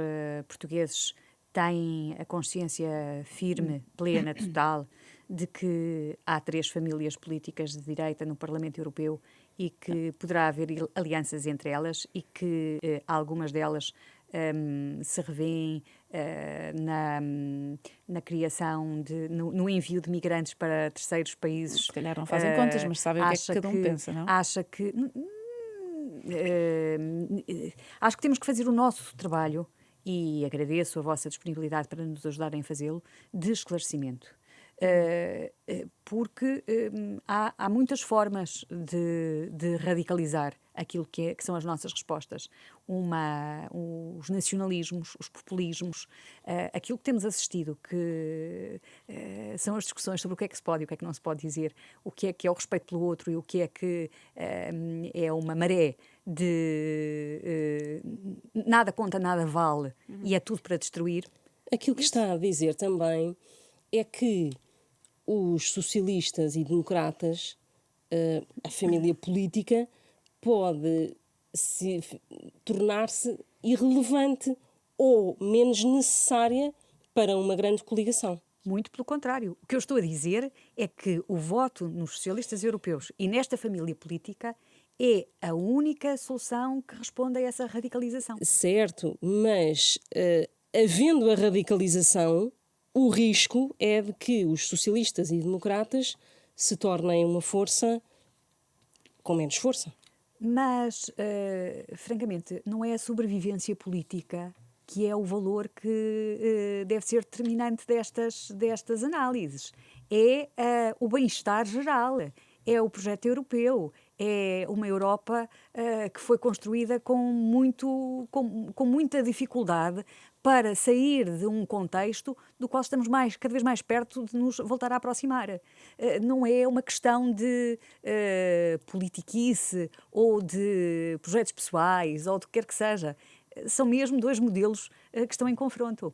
portugueses têm a consciência firme, plena, total, de que há 3 famílias políticas de direita no Parlamento Europeu e que poderá haver alianças entre elas e que algumas delas se revêem na criação, no envio de migrantes para terceiros países? Se calhar não fazem contas, mas sabem o que é que cada um pensa, não? Acha que... acho que temos que fazer o nosso trabalho, e agradeço a vossa disponibilidade para nos ajudarem a fazê-lo, de esclarecimento. Porque há muitas formas de radicalizar aquilo que são as nossas respostas. Os nacionalismos, os populismos, aquilo que temos assistido, que são as discussões sobre o que é que se pode e o que é que não se pode dizer, o que é o respeito pelo outro e o que é uma maré de nada conta, nada vale e é tudo para destruir. Aquilo que está a dizer também é que os socialistas e democratas, a família política, pode tornar-se irrelevante ou menos necessária para uma grande coligação. Muito pelo contrário. O que eu estou a dizer é que o voto nos socialistas europeus e nesta família política é a única solução que responde a essa radicalização. Certo, mas havendo a radicalização, o risco é de que os socialistas e democratas se tornem uma força com menos força. Mas, francamente, não é a sobrevivência política que é o valor que deve ser determinante destas análises. É o bem-estar geral, é o projeto europeu, é uma Europa que foi construída com muita dificuldade para sair de um contexto do qual estamos cada vez mais perto de nos voltar a aproximar. Não é uma questão de politiquice ou de projetos pessoais ou do que quer que seja. São mesmo dois modelos que estão em confronto.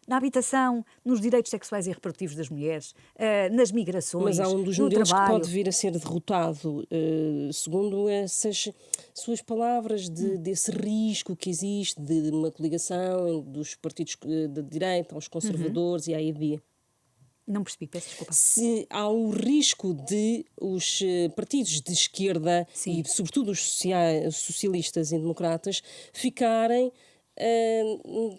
Na habitação, nos direitos sexuais e reprodutivos das mulheres, nas migrações, mas há um dos no modelos trabalho. que pode vir a ser derrotado, segundo essas suas palavras, desse risco que existe de uma coligação dos partidos de direita aos conservadores e à ED. Não percebi, peço desculpa. Se há o risco de os partidos de esquerda Sim. e, sobretudo, os socialistas e democratas ficarem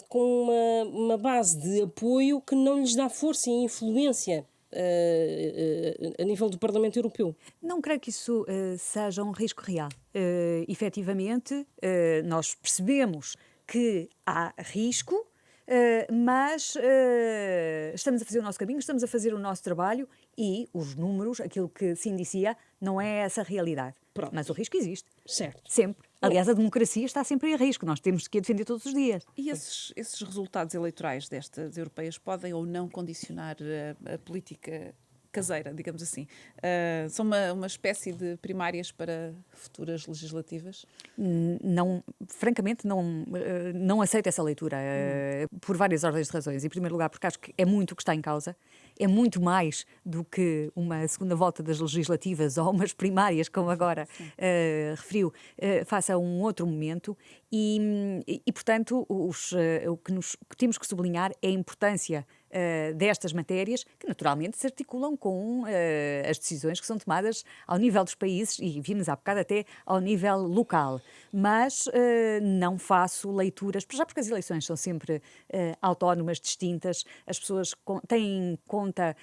com uma base de apoio que não lhes dá força e influência a nível do Parlamento Europeu. Não creio que isso seja um risco real. Efetivamente, nós percebemos que há risco, mas estamos a fazer o nosso caminho, estamos a fazer o nosso trabalho e os números, aquilo que se indicia, não é essa realidade. Pronto. Mas o risco existe. Certo. Sempre. Aliás, a democracia está sempre em risco. Nós temos que a defender todos os dias. E esses resultados eleitorais destas europeias podem ou não condicionar a política caseira, digamos assim? São uma espécie de primárias para futuras legislativas? Não, francamente, não aceito essa leitura por várias ordens de razões. Em primeiro lugar, porque acho que é muito o que está em causa. É muito mais do que uma segunda volta das legislativas ou umas primárias, como agora referiu, face a um outro momento. E portanto, o que temos que sublinhar é a importância destas matérias, que naturalmente se articulam com as decisões que são tomadas ao nível dos países e vimos há bocado até ao nível local. Mas não faço leituras, já porque as eleições são sempre autónomas, distintas, as pessoas têm em conta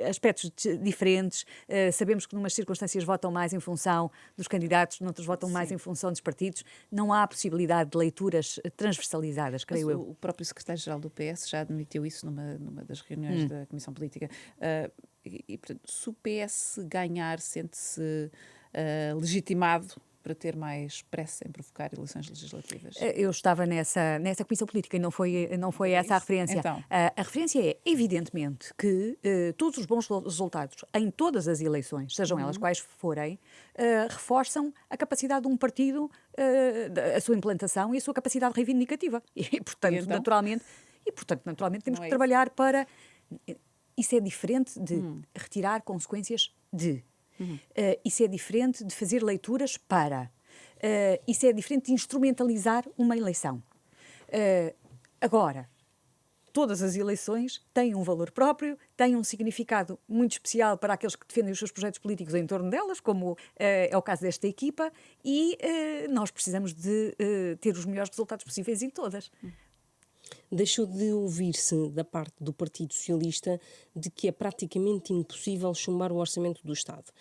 aspectos diferentes, sabemos que numas circunstâncias votam mais em função dos candidatos, noutros votam mais em função dos partidos. Não há possibilidade de leituras transversalizadas, creio eu. O próprio secretário-geral do PS já admitiu isso numa das reuniões da Comissão Política. Portanto, se o PS ganhar, sente-se legitimado para ter mais pressa em provocar eleições legislativas? Eu estava nessa Comissão Política e não foi essa a referência. Então. A referência é, evidentemente, que todos os bons resultados em todas as eleições, sejam elas quais forem, reforçam a capacidade de um partido, a sua implantação e a sua capacidade reivindicativa. E, portanto, então? naturalmente, temos Não que é trabalhar para... Isso é diferente de retirar consequências de... isso é diferente de fazer leituras para. Isso é diferente de instrumentalizar uma eleição. Agora, todas as eleições têm um valor próprio, têm um significado muito especial para aqueles que defendem os seus projetos políticos em torno delas, como é o caso desta equipa, e nós precisamos de ter os melhores resultados possíveis em todas. Deixou de ouvir-se da parte do Partido Socialista de que é praticamente impossível chumbar o orçamento do Estado.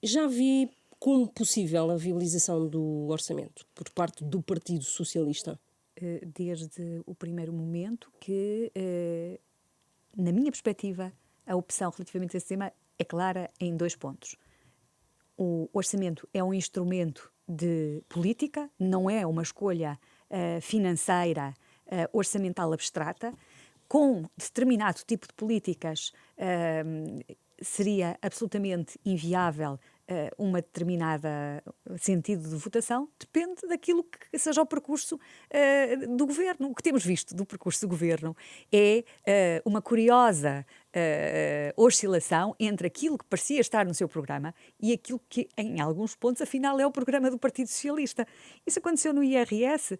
Já vi como possível a viabilização do orçamento por parte do Partido Socialista? Desde o primeiro momento que, na minha perspectiva, a opção relativamente a esse tema é clara em 2 pontos. O orçamento é um instrumento de política, não é uma escolha financeira, orçamental abstrata. Com determinado tipo de políticas seria absolutamente inviável uma determinada sentido de votação, depende daquilo que seja o percurso do governo. O que temos visto do percurso do governo é uma curiosa oscilação entre aquilo que parecia estar no seu programa e aquilo que, em alguns pontos, afinal é o programa do Partido Socialista. Isso aconteceu no IRS,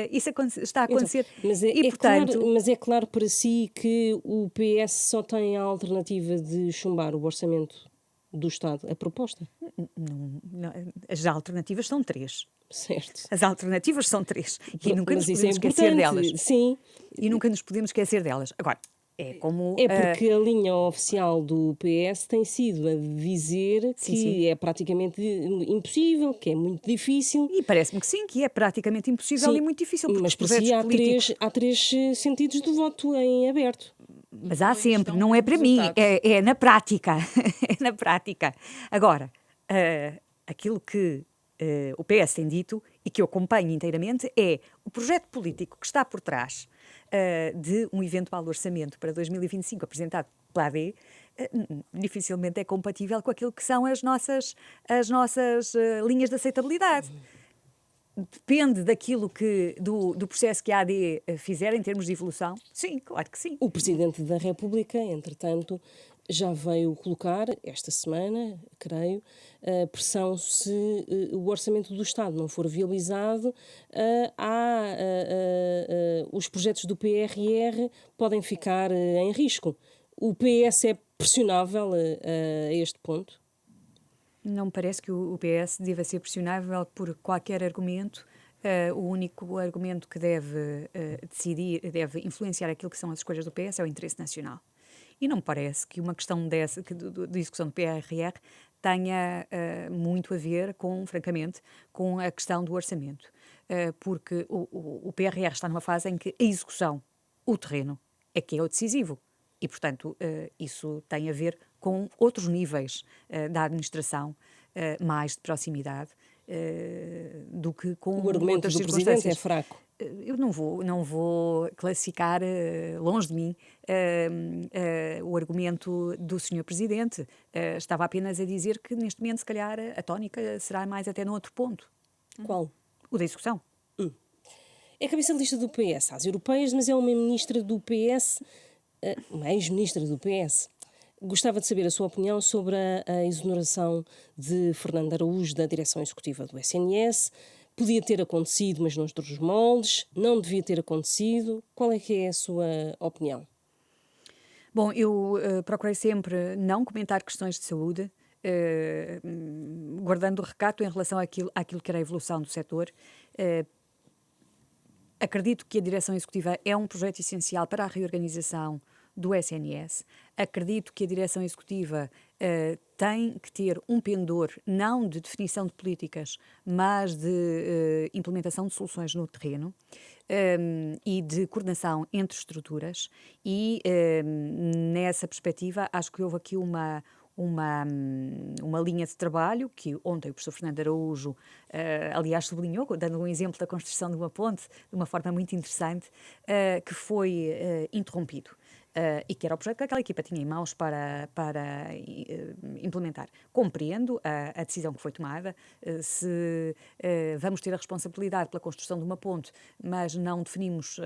isso está a acontecer. Então, mas é claro para si que o PS só tem a alternativa de chumbar o orçamento do Estado, a proposta? Não, as alternativas são 3. Certo. As alternativas são 3. E nunca nos Mas isso podemos esquecer delas. Sim. E nunca nos podemos esquecer delas. Agora, é como... É porque a linha oficial do PS tem sido a dizer que é praticamente impossível, que é muito difícil. E parece-me que sim, que é praticamente impossível e muito difícil. Mas por si há três sentidos de voto em aberto. Mas há sempre, não é para mim, é na prática. É na prática. Agora, aquilo que o PS tem dito e que eu acompanho inteiramente é o projeto político que está por trás de um eventual orçamento para 2025 apresentado pela AD, dificilmente é compatível com aquilo que são as nossas linhas de aceitabilidade. Depende daquilo do processo que a AD fizer em termos de evolução? Sim, claro que sim. O Presidente da República, entretanto, já veio colocar, esta semana, creio, a pressão se o orçamento do Estado não for viabilizado, os projetos do PRR podem ficar em risco. O PS é pressionável a este ponto? Não me parece que o PS deva ser pressionável por qualquer argumento. O único argumento que deve deve influenciar aquilo que são as escolhas do PS é o interesse nacional. E não me parece que uma questão dessa, de discussão do PRR, tenha muito a ver francamente, com a questão do orçamento. Porque o PRR está numa fase em que a execução, o terreno, é que é o decisivo. E, portanto, isso tem a ver com outros níveis da administração, mais de proximidade, do que com outras circunstâncias. O argumento do Presidente é fraco. Eu não vou classificar, longe de mim, o argumento do Sr. Presidente. Estava apenas a dizer que, neste momento, se calhar, a tónica será mais até no outro ponto. Qual? O da execução. É cabeça de lista do PS às europeias, mas é uma ministra do PS, uma ex-ministra do PS. Gostava de saber a sua opinião sobre a exoneração de Fernando Araújo da direção executiva do SNS. Podia ter acontecido, mas não nos moldes. Não devia ter acontecido. Qual é que é a sua opinião? Bom, eu procurei sempre não comentar questões de saúde, guardando o recato em relação àquilo que era a evolução do setor. Acredito que a direção executiva é um projeto essencial para a reorganização do SNS. Acredito que a direção executiva tem que ter um pendor, não de definição de políticas, mas de implementação de soluções no terreno e de coordenação entre estruturas. E, nessa perspectiva, acho que houve aqui uma linha de trabalho que ontem o professor Fernando Araújo, aliás, sublinhou, dando um exemplo da construção de uma ponte, de uma forma muito interessante, que foi interrompido. E que era o projeto que aquela equipa tinha em mãos para implementar. Compreendo a decisão que foi tomada. Se vamos ter a responsabilidade pela construção de uma ponte, mas não definimos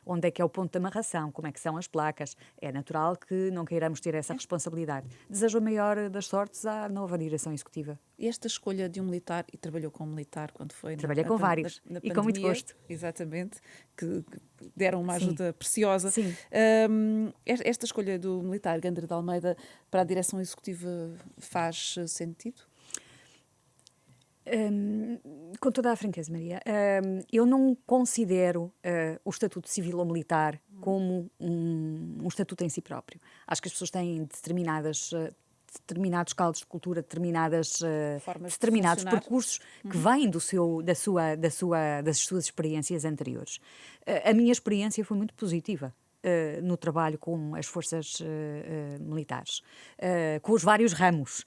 onde é que é o ponto de amarração, como é que são as placas, é natural que não queiramos ter essa responsabilidade. Desejo a maior das sortes à nova direção executiva. E esta escolha de um militar, e trabalhou com um militar quando foi... Trabalhei com vários, na e com muito gosto. Exatamente, que deram uma ajuda preciosa. Sim. Esta escolha do militar Gandra de Almeida para a direção executiva faz sentido? Com toda a franqueza, Maria, eu não considero o estatuto civil ou militar como um estatuto em si próprio. Acho que as pessoas têm determinados caldos de cultura, determinados percursos que vêm das suas experiências anteriores. A minha experiência foi muito positiva. no trabalho com as forças militares, com os vários ramos,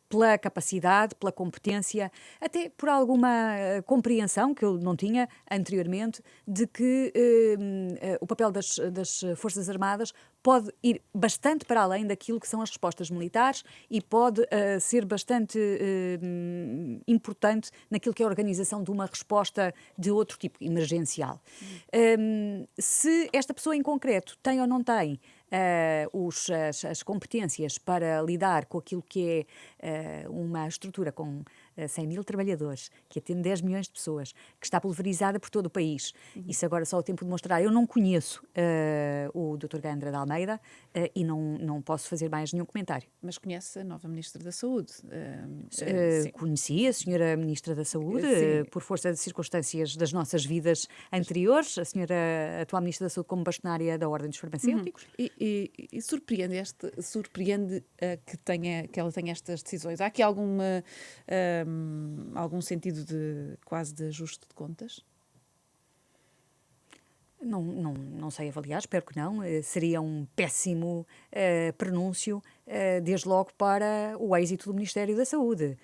pela capacidade, pela competência, até por alguma compreensão que eu não tinha anteriormente de que o papel das Forças Armadas pode ir bastante para além daquilo que são as respostas militares e pode ser bastante importante naquilo que é a organização de uma resposta de outro tipo, emergencial. Se esta pessoa em concreto tem ou não tem as competências para lidar com aquilo que é uma estrutura com 100 mil trabalhadores, que atende 10 milhões de pessoas, que está pulverizada por todo o país. Isso agora só o tempo de mostrar. Eu não conheço o Dr. Gandra de Almeida e não posso fazer mais nenhum comentário. Mas conhece a nova Ministra da Saúde? Conheci a Senhora Ministra da Saúde por força de circunstâncias das nossas vidas anteriores, a Senhora atual Ministra da Saúde como bastonária da Ordem dos Farmacêuticos. E surpreende que ela tenha estas decisões. Há aqui algum sentido de quase de ajuste de contas? Não sei avaliar, espero que não. Seria um péssimo prenúncio, desde logo para o êxito do Ministério da Saúde.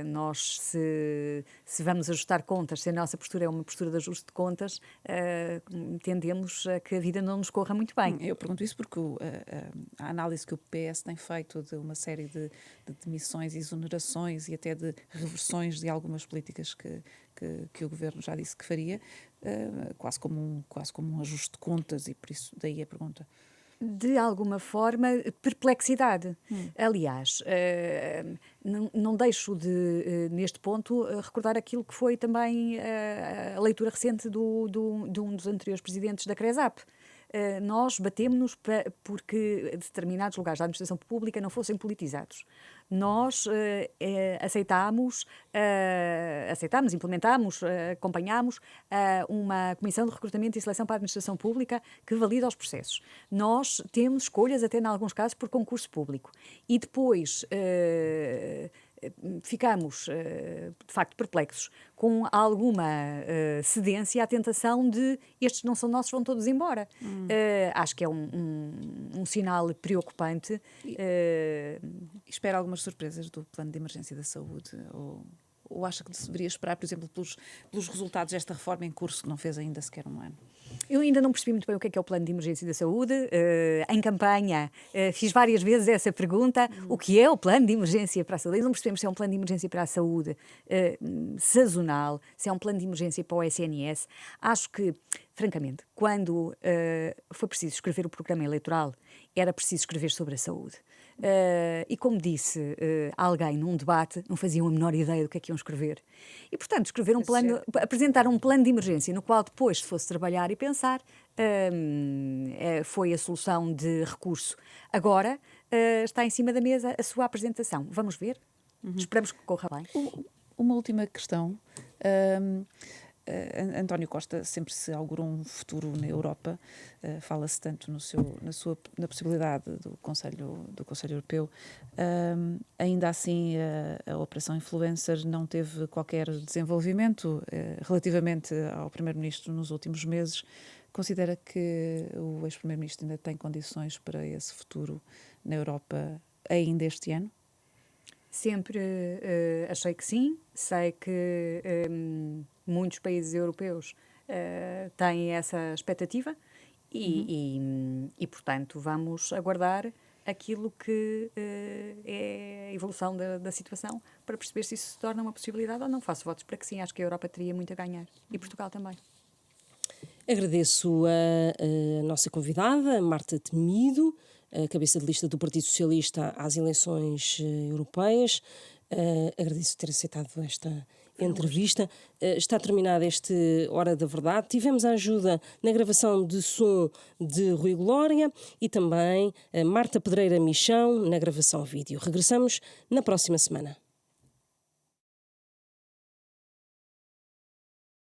Nós, se vamos ajustar contas, se a nossa postura é uma postura de ajuste de contas, tendemos a que a vida não nos corra muito bem. Eu pergunto isso porque a análise que o PS tem feito de uma série de demissões, exonerações e até de reversões de algumas políticas que o Governo já disse que faria, quase como um ajuste de contas, e por isso daí a pergunta. De alguma forma, perplexidade. Aliás, não deixo de, neste ponto, recordar aquilo que foi também a leitura recente de um dos anteriores presidentes da CRESAP. Nós batemos-nos porque determinados lugares da administração pública não fossem politizados. Nós implementámos, acompanhámos uma comissão de recrutamento e seleção para a administração pública que valida os processos. Nós temos escolhas, até em alguns casos, por concurso público. E depois ficamos, de facto, perplexos com alguma cedência à tentação de estes não são nossos, vão todos embora. Acho que é um sinal preocupante. Espera algumas surpresas do Plano de Emergência da Saúde? Ou acha que deveria esperar, por exemplo, pelos resultados desta reforma em curso, que não fez ainda sequer um ano? Eu ainda não percebi muito bem o que é o Plano de Emergência da Saúde. Em campanha fiz várias vezes essa pergunta, o que é o Plano de Emergência para a Saúde? Ainda não percebemos se é um Plano de Emergência para a Saúde sazonal, se é um Plano de Emergência para o SNS. Acho que, francamente, quando foi preciso escrever o programa eleitoral, era preciso escrever sobre a saúde. E como disse alguém num debate, não faziam a menor ideia do que é que iam escrever. E, portanto, escrever um plano, apresentar um plano de emergência no qual depois se fosse trabalhar e pensar, foi a solução de recurso. Agora está em cima da mesa a sua apresentação. Vamos ver? Esperamos que corra bem. Uma última questão. António Costa sempre se augurou um futuro na Europa, fala-se tanto na possibilidade do Conselho Europeu. Ainda assim, a Operação Influencer não teve qualquer desenvolvimento relativamente ao Primeiro-Ministro nos últimos meses. Considera que o ex-Primeiro-Ministro ainda tem condições para esse futuro na Europa ainda este ano? Sempre achei que sim. Sei que muitos países europeus têm essa expectativa e, portanto, vamos aguardar aquilo que é a evolução da situação para perceber se isso se torna uma possibilidade ou não. Faço votos para que sim, acho que a Europa teria muito a ganhar e Portugal também. Agradeço a nossa convidada, Marta Temido, a cabeça de lista do Partido Socialista às eleições europeias. Agradeço ter aceitado esta entrevista. Está terminada este Hora da Verdade. Tivemos a ajuda na gravação de som de Rui Glória e também a Marta Pedreira Michão na gravação vídeo. Regressamos na próxima semana.